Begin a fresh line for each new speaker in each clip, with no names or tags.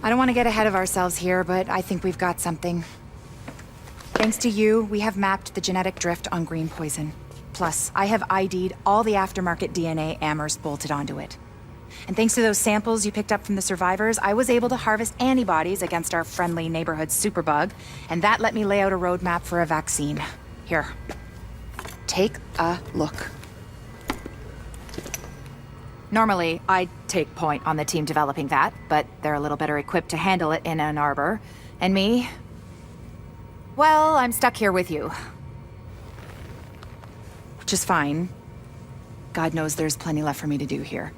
I don't want to get ahead of ourselves here, but I think we've got something. Thanks to you, we have mapped the genetic drift on green poison. Plus, I have ID'd all the aftermarket DNA Amherst bolted onto it. And thanks to those samples you picked up from the survivors, I was able to harvest antibodies against our friendly neighborhood superbug, and that let me lay out a roadmap for a vaccine. Here. Take a look. Normally, I'd take point on the team developing that, but they're a little better equipped to handle it in Ann Arbor. And me? Well, I'm stuck here with you. Which is fine. God knows there's plenty left for me to do here.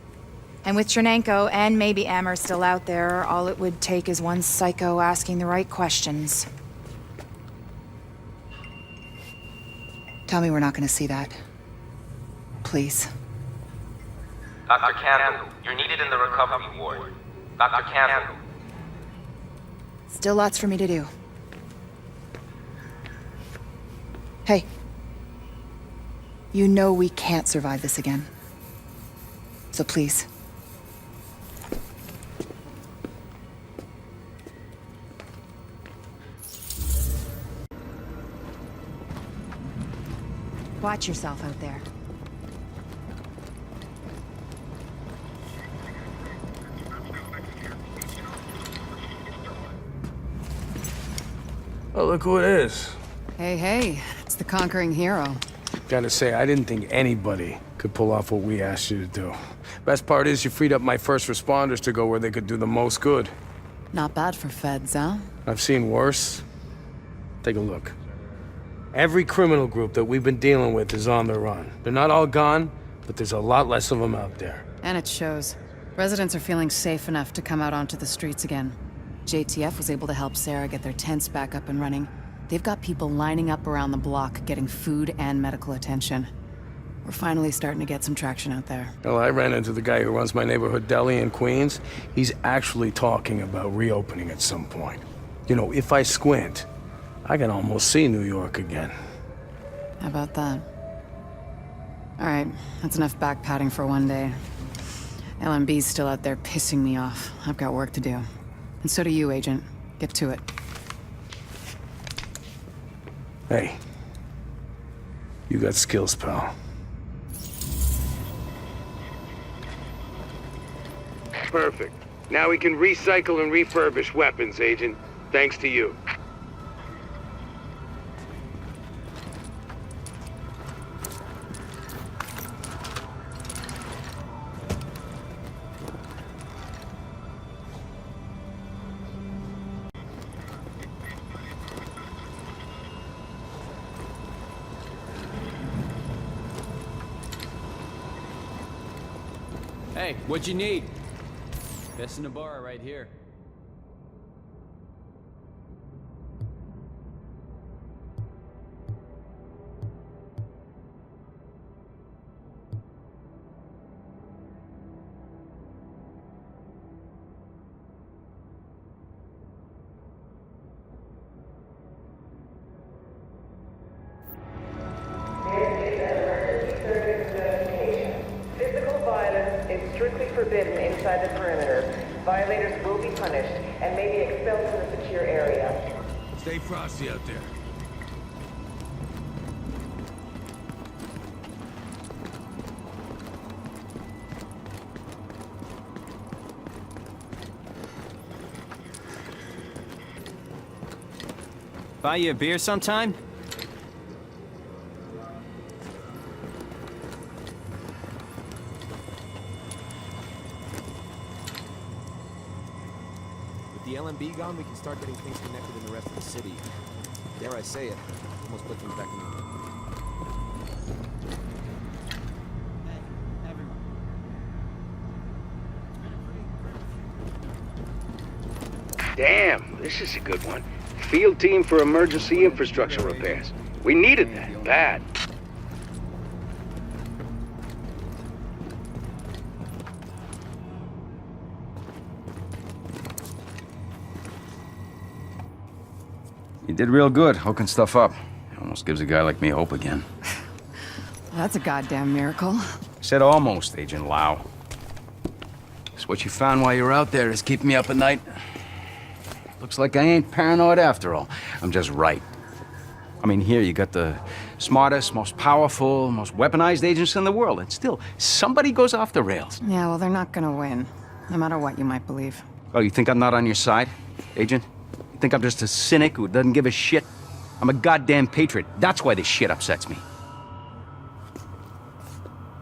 And with Chernenko and maybe Amher still out there, all it would take is one psycho asking the right questions. Tell me we're not gonna see that. Please.
Dr. Candle, you're needed in the recovery ward. Dr. Candle.
Still lots for me to do. Hey. You know we can't survive this again. So please. Watch yourself out there.
Oh, look who it is.
Hey, it's the conquering hero.
Gotta say, I didn't think anybody could pull off what we asked you to do. Best part is you freed up my first responders to go where they could do the most good.
Not bad for feds, huh?
I've seen worse. Take a look. Every criminal group that we've been dealing with is on the run. They're not all gone, but there's a lot less of them out there.
And it shows. Residents are feeling safe enough to come out onto the streets again. JTF was able to help Sarah get their tents back up and running. They've got people lining up around the block, getting food and medical attention. We're finally starting to get some traction out there.
Well, I ran into the guy who runs my neighborhood deli in Queens. He's actually talking about reopening at some point. You know, if I squint, I can almost see New York again.
How about that? All right, that's enough back-patting for one day. LMB's still out there pissing me off. I've got work to do. And so do you, Agent. Get to it.
Hey. You got skills, pal.
Perfect. Now we can recycle and refurbish weapons, Agent. Thanks to you.
Hey, what you need? Best in the bar right here.
Strictly forbidden inside the perimeter. Violators will be punished and may be expelled from the secure area.
Stay frosty out there.
Buy you a beer sometime?
With the LMB gone, we can start getting things connected in the rest of the city. Dare I say it, almost put things back in normal.
Damn, this is a good one. Field team for emergency infrastructure repairs. We needed that, bad.
You did real good, hooking stuff up. It almost gives a guy like me hope again.
That's a goddamn miracle.
Said almost, Agent Lau. So what you found while you were out there is keeping me up at night? Looks like I ain't paranoid after all. I'm just right. I mean, here you got the smartest, most powerful, most weaponized agents in the world, and still, somebody goes off the rails.
Yeah, well, they're not gonna win, no matter what you might believe.
Oh, you think I'm not on your side, Agent? You think I'm just a cynic who doesn't give a shit? I'm a goddamn patriot. That's why this shit upsets me.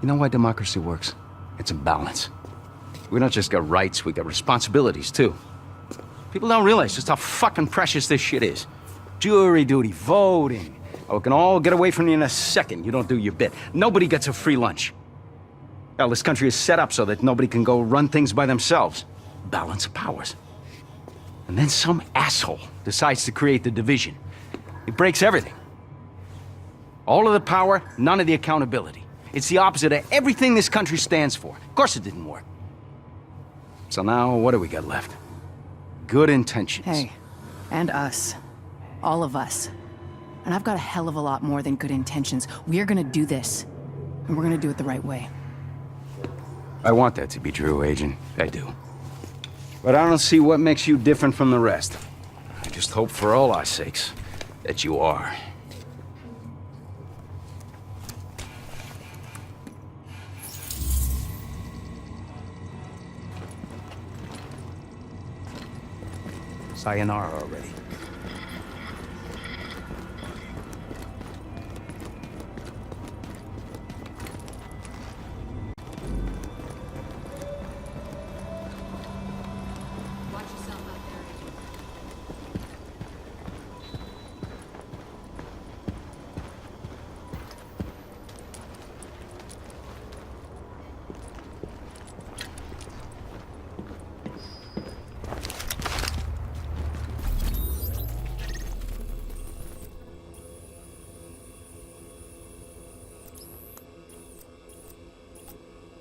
You know why democracy works? It's a balance. We don't just got rights, we got responsibilities, too. People don't realize just how fucking precious this shit is. Jury duty, voting. Oh, we can all get away from you in a second. You don't do your bit. Nobody gets a free lunch. Hell, this country is set up so that nobody can go run things by themselves. Balance of powers. And then some asshole decides to create the division. It breaks everything. All of the power, none of the accountability. It's the opposite of everything this country stands for. Of course it didn't work. So now, what do we got left? Good intentions.
Hey, and us. All of us. And I've got a hell of a lot more than good intentions. We're gonna do this. And we're gonna do it the right way.
I want that to be true, Agent. I do. But I don't see what makes you different from the rest. I just hope for all our sakes that you are. Sayonara already.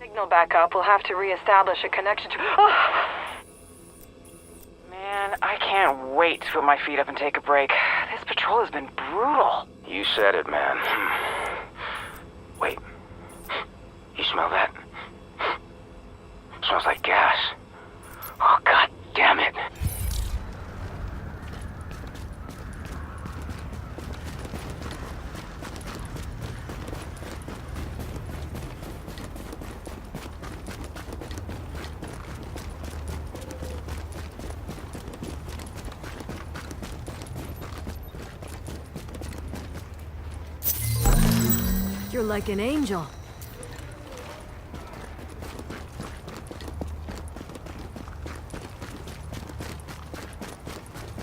Signal back up. We'll have to reestablish a connection to... Oh! Man, I can't wait to put my feet up and take a break. This patrol has been brutal.
You said it, man. Wait. You smell that? Smells like gas. Oh, god damn it.
You're like an angel.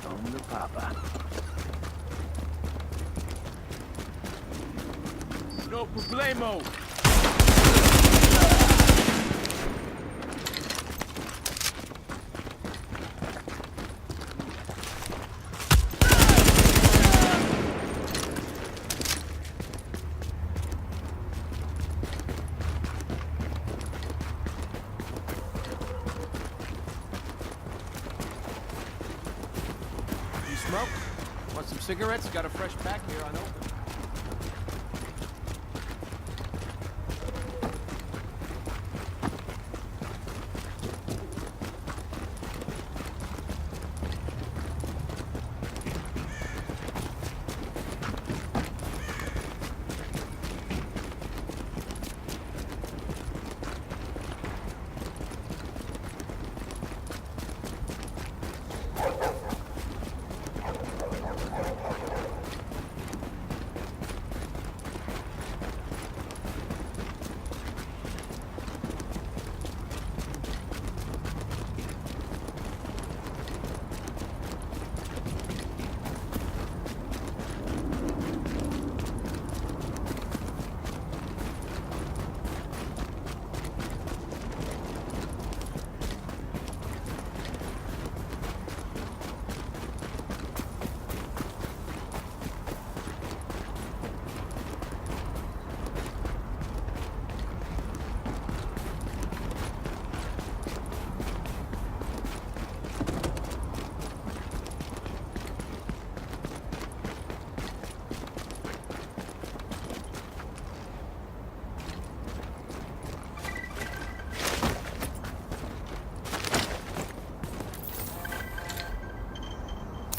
Home to Papa. No problemo.
Smoke? Want some cigarettes? Got a fresh pack here on open.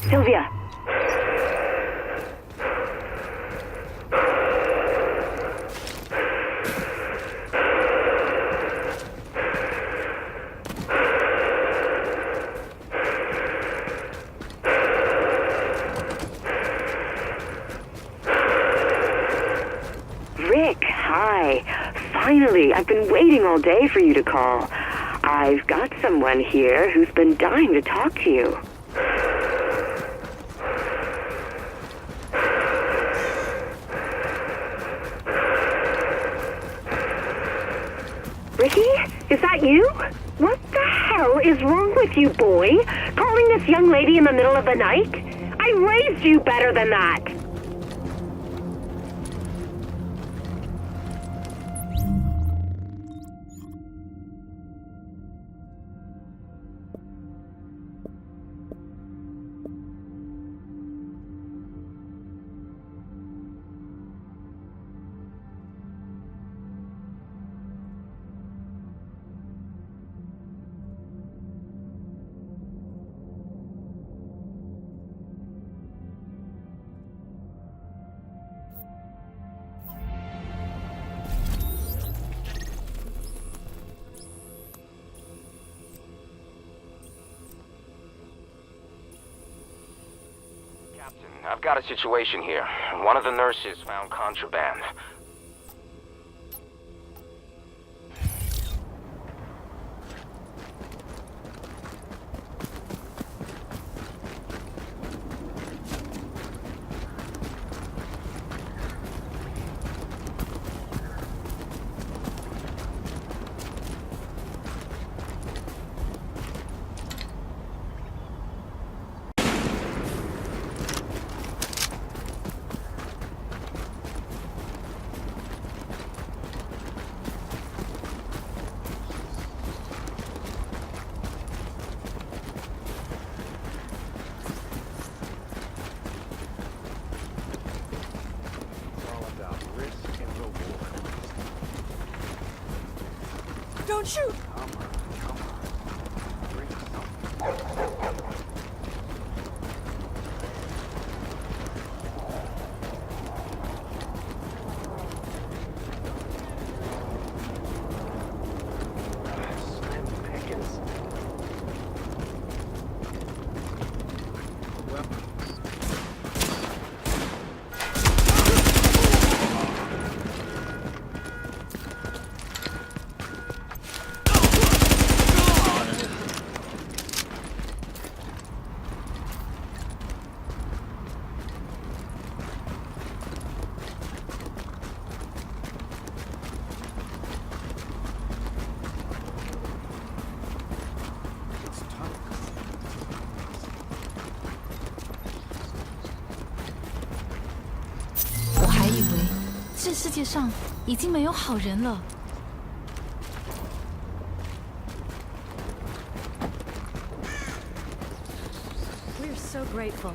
Sylvia. Rick, hi. Finally, I've been waiting all day for you to call. I've got someone here who's been dying to talk to you. Ricky? Is that you? What the hell is wrong with you, boy? Calling this young lady in the middle of the night? I raised you better than that.
I've got a situation here. One of the nurses found contraband.
Don't shoot! We're so grateful.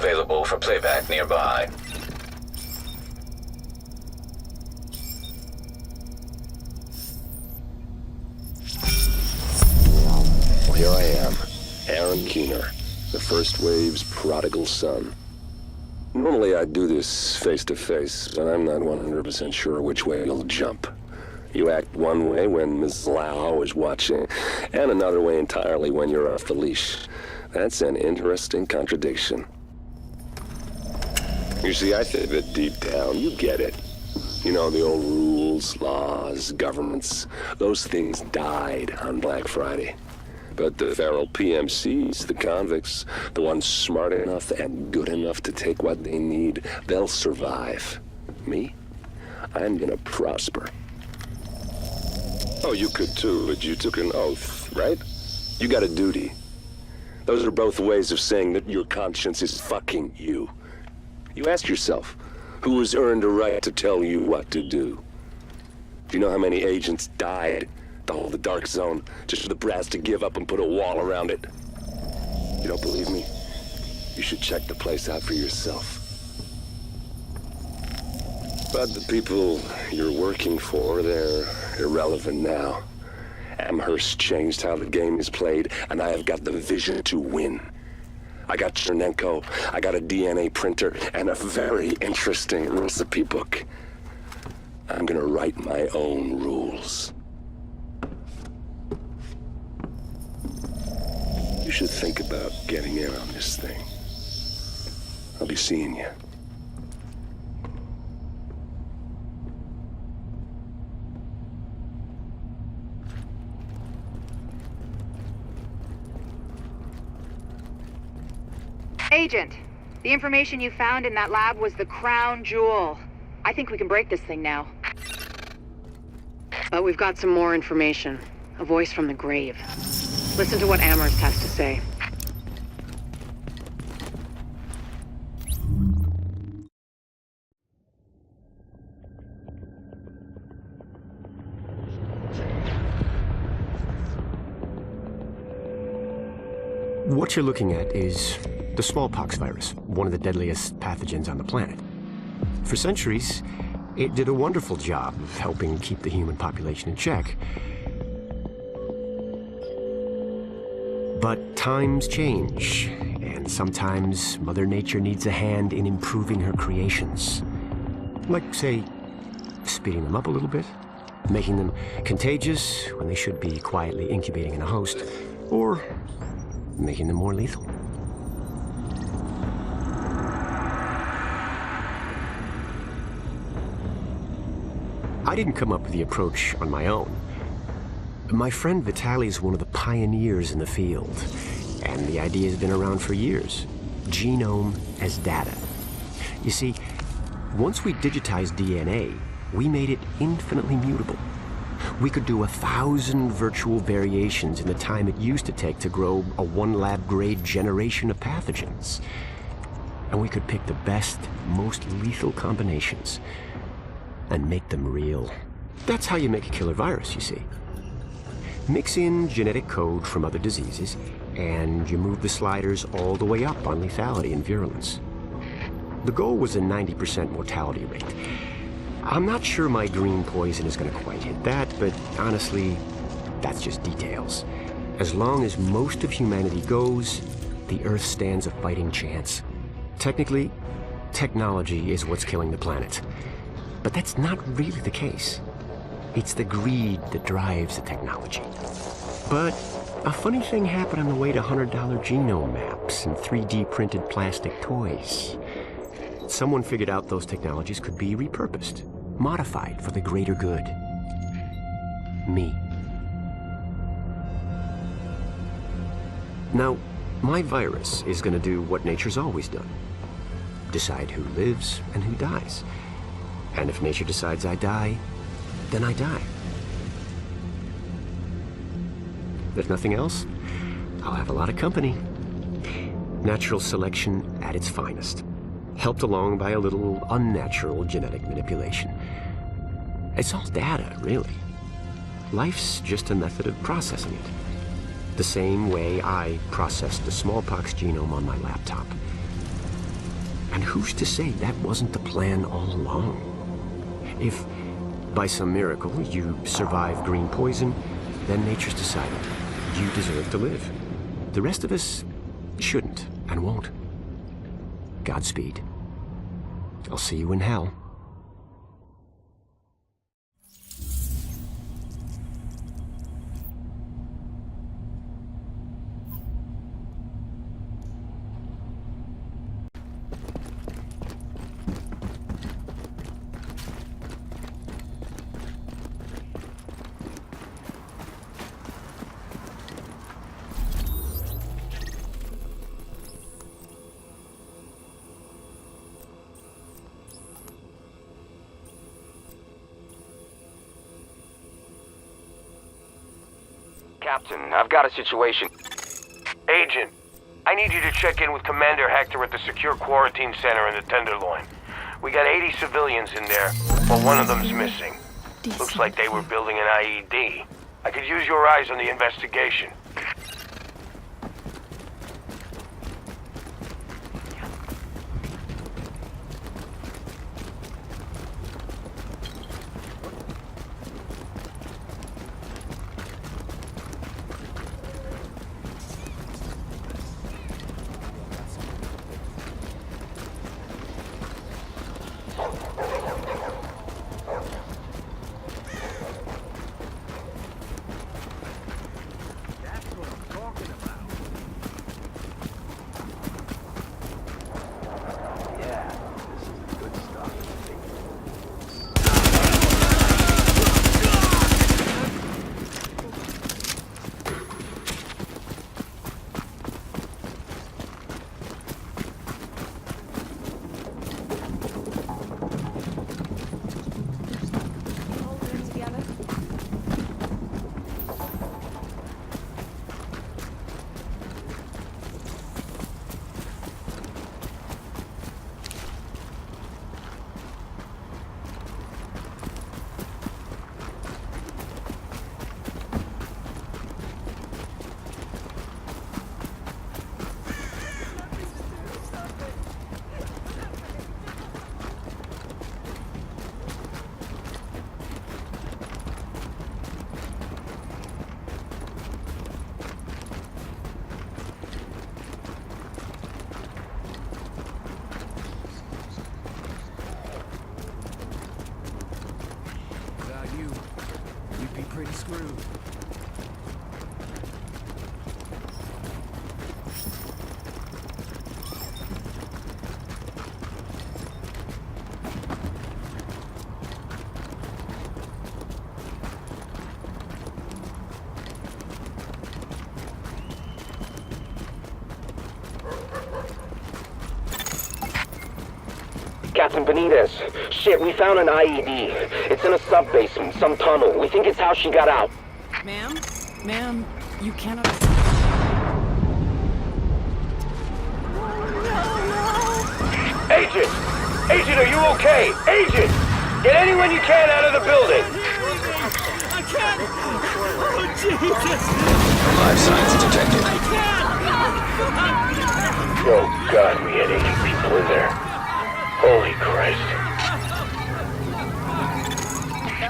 Available for playback nearby.
Well, here I am, Aaron Keener, the First Wave's prodigal son. Normally I'd do this face-to-face, but I'm not 100% sure which way you'll jump. You act one way when Ms. Lau is watching, and another way entirely when you're off the leash. That's an interesting contradiction. You see, I think that deep down, you get it. You know, the old rules, laws, governments, those things died on Black Friday. But the feral PMCs, the convicts, the ones smart enough and good enough to take what they need, they'll survive. Me? I'm gonna prosper. Oh, you could too, but you took an oath, right? You got a duty. Those are both ways of saying that your conscience is fucking you. You ask yourself, who has earned a right to tell you what to do? Do you know how many agents died to hold the Dark Zone just for the brass to give up and put a wall around it? You don't believe me? You should check the place out for yourself. But the people you're working for, they're irrelevant now. Amherst changed how the game is played, and I have got the vision to win. I got Chernenko, I got a DNA printer, and a very interesting recipe book. I'm gonna write my own rules. You should think about getting in on this thing. I'll be seeing you.
Agent, the information you found in that lab was the crown jewel. I think we can break this thing now.
But we've got some more information. A voice from the grave. Listen to what Amherst has to say.
What you're looking at is the smallpox virus, one of the deadliest pathogens on the planet. For centuries, it did a wonderful job of helping keep the human population in check. But times change, and sometimes Mother Nature needs a hand in improving her creations. Like, say, speeding them up a little bit, making them contagious when they should be quietly incubating in a host, or making them more lethal. I didn't come up with the approach on my own. My friend Vitaly is one of the pioneers in the field, and the idea has been around for years. Genome as data. You see, once we digitized DNA, we made it infinitely mutable. We could do 1,000 virtual variations in the time it used to take to grow a 1 lab grade generation of pathogens. And we could pick the best, most lethal combinations and make them real. That's how you make a killer virus, you see. Mix in genetic code from other diseases, and you move the sliders all the way up on lethality and virulence. The goal was a 90% mortality rate. I'm not sure my green poison is going to quite hit that, but honestly, that's just details. As long as most of humanity goes, the Earth stands a fighting chance. Technically, technology is what's killing the planet. But that's not really the case. It's the greed that drives the technology. But a funny thing happened on the way to $100 genome maps and 3D printed plastic toys. Someone figured out those technologies could be repurposed, modified for the greater good. Me. Now, my virus is going to do what nature's always done. Decide who lives and who dies. And if nature decides I die, then I die. If nothing else, I'll have a lot of company. Natural selection at its finest, helped along by a little unnatural genetic manipulation. It's all data, really. Life's just a method of processing it. The same way I processed the smallpox genome on my laptop. And who's to say that wasn't the plan all along? If, by some miracle, you survive green poison, then nature's decided you deserve to live. The rest of us shouldn't and won't. Godspeed. I'll see you in hell.
Captain, I've got a situation. Agent, I need you to check in with Commander Hector at the secure quarantine center in the Tenderloin. We got 80 civilians in there, but one of them's missing. Looks like they were building an IED. I could use your eyes on the investigation.
Pretty screwed.
Captain Benitez, shit, we found an IED. It's in a sub-basement, some tunnel. We think it's how she got out.
Ma'am? Ma'am, you cannot...
Agent! Agent, are you okay? Agent! Get anyone you can out of the building!
I can't! Oh, Jesus!
Life signs detected.
I can't!
Oh, God, we had 80 people in there. Holy Christ.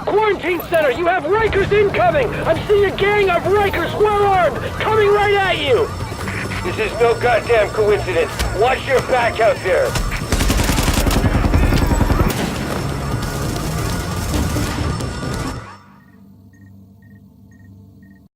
Quarantine center, you have Rikers incoming! I'm seeing a gang of Rikers well-armed, coming right at you! This is no goddamn coincidence. Watch your back out there.